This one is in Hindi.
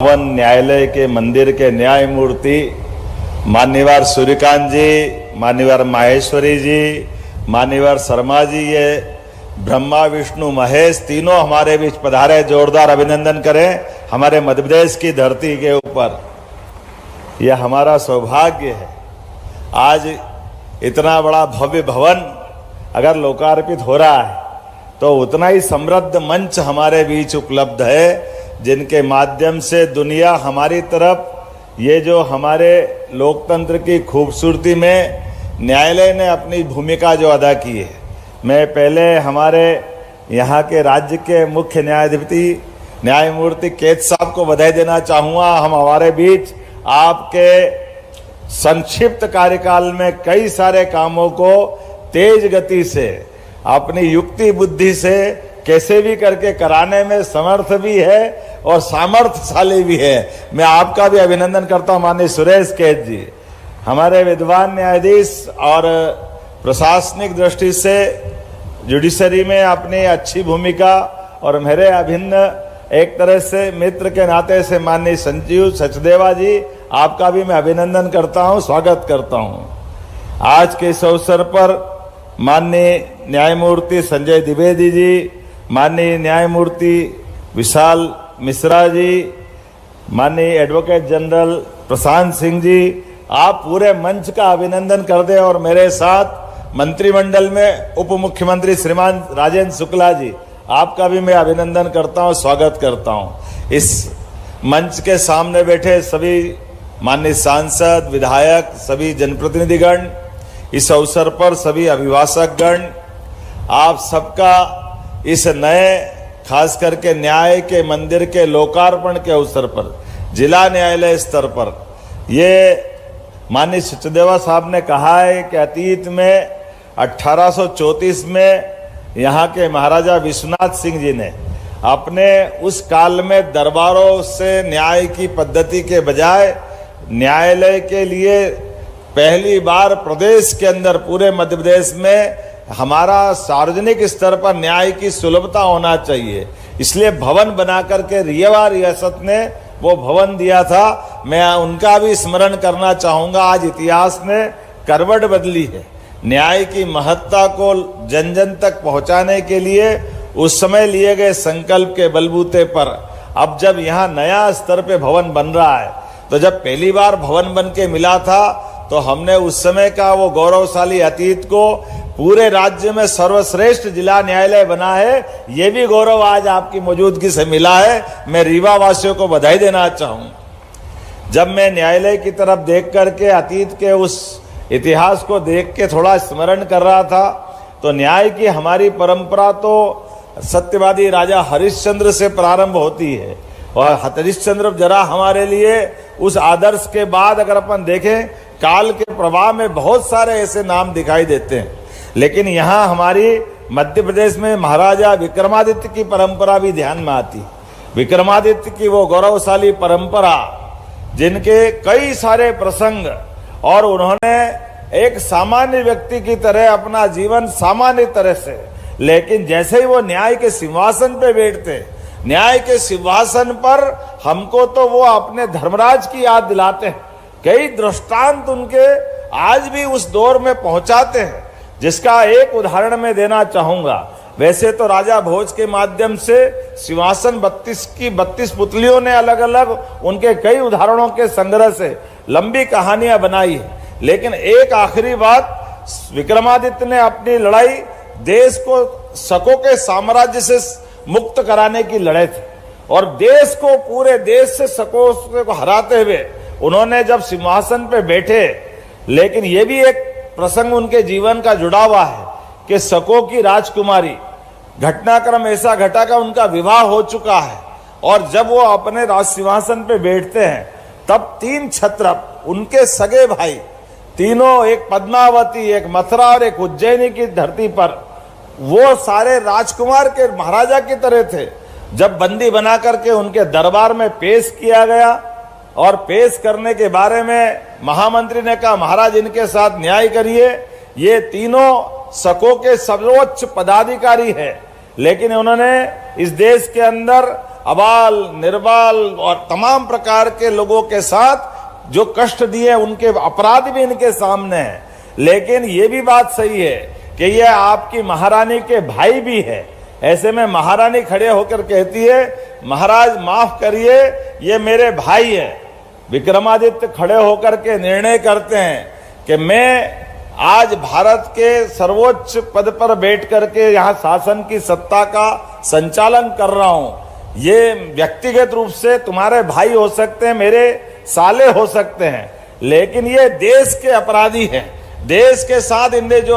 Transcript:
पावन न्यायालय के मंदिर के न्यायमूर्ति मान्यवर सूर्यकांत जी, मान्यवर माहेश्वरी जी, मान्यवर शर्मा जी, ये ब्रह्मा विष्णु महेश तीनों हमारे बीच पधारे। जोरदार अभिनंदन करें हमारे मध्य प्रदेश की धरती के ऊपर। यह हमारा सौभाग्य है, आज इतना बड़ा भव्य भवन अगर लोकार्पित हो रहा है तो उतना ही समृद्ध मंच हमारे बीच उपलब्ध है, जिनके माध्यम से दुनिया हमारी तरफ, ये जो हमारे लोकतंत्र की खूबसूरती में न्यायालय ने अपनी भूमिका जो अदा की है। मैं पहले हमारे यहाँ के राज्य के मुख्य न्यायाधिपति न्यायमूर्ति केत साहब को बधाई देना चाहूँगा। हम हमारे बीच आपके संक्षिप्त कार्यकाल में कई सारे कामों को तेज गति से अपनी युक्ति बुद्धि से कैसे भी करके कराने में समर्थ भी है और सामर्थ्यशाली भी है। मैं आपका भी अभिनंदन करता हूं माननीय सुरेश केत जी, हमारे विद्वान न्यायाधीश और प्रशासनिक दृष्टि से जुडिशरी में अपनी अच्छी भूमिका, और मेरे अभिन्न एक तरह से मित्र के नाते से माननीय संजीव सचदेवा जी, आपका भी मैं अभिनंदन करता हूं, स्वागत करता हूं। आज के इस अवसर पर माननीय न्यायमूर्ति संजय द्विवेदी जी, माननीय न्यायमूर्ति विशाल मिश्रा जी, माननीय एडवोकेट जनरल प्रशांत सिंह जी, आप पूरे मंच का अभिनंदन कर दें। और मेरे साथ मंत्रिमंडल में उप मुख्यमंत्री श्रीमान राजेंद्र शुक्ला जी, आपका भी मैं अभिनंदन करता हूं, स्वागत करता हूं। इस मंच के सामने बैठे सभी माननीय सांसद, विधायक, सभी जनप्रतिनिधिगण, इस अवसर पर सभी अभिभाषकगण, आप सबका इस नए खास करके न्याय के मंदिर के लोकार्पण के अवसर पर जिला न्यायालय स्तर पर, ये माननीय सचदेवा साहब ने कहा है कि अतीत में 1834 में यहाँ के महाराजा विश्वनाथ सिंह जी ने अपने उस काल में दरबारों से न्याय की पद्धति के बजाय न्यायालय के लिए पहली बार प्रदेश के अंदर, पूरे मध्य प्रदेश में हमारा सार्वजनिक स्तर पर न्याय की सुलभता होना चाहिए, इसलिए भवन बना करके रीवा रियासत ने वो भवन दिया था। मैं उनका भी स्मरण करना चाहूँगा। आज इतिहास ने करवट बदली है। न्याय की महत्ता को जन जन तक पहुँचाने के लिए उस समय लिए गए संकल्प के बलबूते पर अब जब यहाँ नया स्तर पे भवन बन रहा है, तो जब पहली बार भवन बन के मिला था तो हमने उस समय का वो गौरवशाली अतीत को पूरे राज्य में सर्वश्रेष्ठ जिला न्यायालय बना है, ये भी गौरव आज आपकी मौजूदगी से मिला है। मैं रीवा वासियों को बधाई देना चाहूँ। जब मैं न्यायालय की तरफ देख करके अतीत के उस इतिहास को देख के थोड़ा स्मरण कर रहा था, तो न्याय की हमारी परंपरा तो सत्यवादी राजा हरिश्चंद्र से प्रारंभ होती है, और हरिश्चंद्र जरा हमारे लिए उस आदर्श के बाद अगर अपन देखें, काल के प्रवाह में बहुत सारे ऐसे नाम दिखाई देते हैं, लेकिन यहाँ हमारी मध्य प्रदेश में महाराजा विक्रमादित्य की परंपरा भी ध्यान में आती। विक्रमादित्य की वो गौरवशाली परंपरा, जिनके कई सारे प्रसंग, और उन्होंने एक सामान्य व्यक्ति की तरह अपना जीवन सामान्य तरह से, लेकिन जैसे ही वो न्याय के सिंहासन पे बैठते, न्याय के सिंहासन पर हमको तो वो अपने धर्मराज की याद दिलाते हैं। कई दृष्टांत उनके आज भी उस दौर में पहुंचाते हैं, जिसका एक उदाहरण मैं देना चाहूंगा। वैसे तो राजा भोज के माध्यम से सिंहासन 32 पुतलियों ने अलग अलग उनके कई उदाहरणों के संग्रह से लंबी कहानियां बनाई है, लेकिन एक आखिरी बात, विक्रमादित्य ने अपनी लड़ाई देश को शकों के साम्राज्य से मुक्त कराने की लड़ाई थी, और देश को, पूरे देश से शकों को हराते हुए उन्होंने जब सिंहासन पे बैठे, लेकिन ये भी एक प्रसंग उनके जीवन का जुड़ा हुआ है कि शकों की राजकुमारी, घटनाक्रम ऐसा घटा का उनका विवाह हो चुका है, और जब वो अपने राज सिंहासन पे बैठते हैं तब 3 क्षत्रप, उनके सगे भाई तीनों, एक पद्मावती, एक मथुरा और एक उज्जैनी की धरती पर, वो सारे राजकुमार के महाराजा की तरह थे। जब बंदी बना करके उनके दरबार में पेश किया गया, और पेश करने के बारे में महामंत्री ने कहा, महाराज इनके साथ न्याय करिए, ये तीनों शकों के सर्वोच्च पदाधिकारी है, लेकिन उन्होंने इस देश के अंदर अबाल निर्बाल और तमाम प्रकार के लोगों के साथ जो कष्ट दिए उनके अपराध भी इनके सामने हैं। लेकिन ये भी बात सही है कि ये आपकी महारानी के भाई भी है। ऐसे में महारानी खड़े होकर कहती है, महाराज माफ करिए, ये मेरे भाई है। विक्रमादित्य खड़े होकर के निर्णय करते हैं कि मैं आज भारत के सर्वोच्च पद पर बैठ करके यहाँ शासन की सत्ता का संचालन कर रहा हूं। ये व्यक्तिगत रूप से तुम्हारे भाई हो सकते हैं, मेरे साले हो सकते हैं, लेकिन ये देश के अपराधी हैं। देश के साथ इनने जो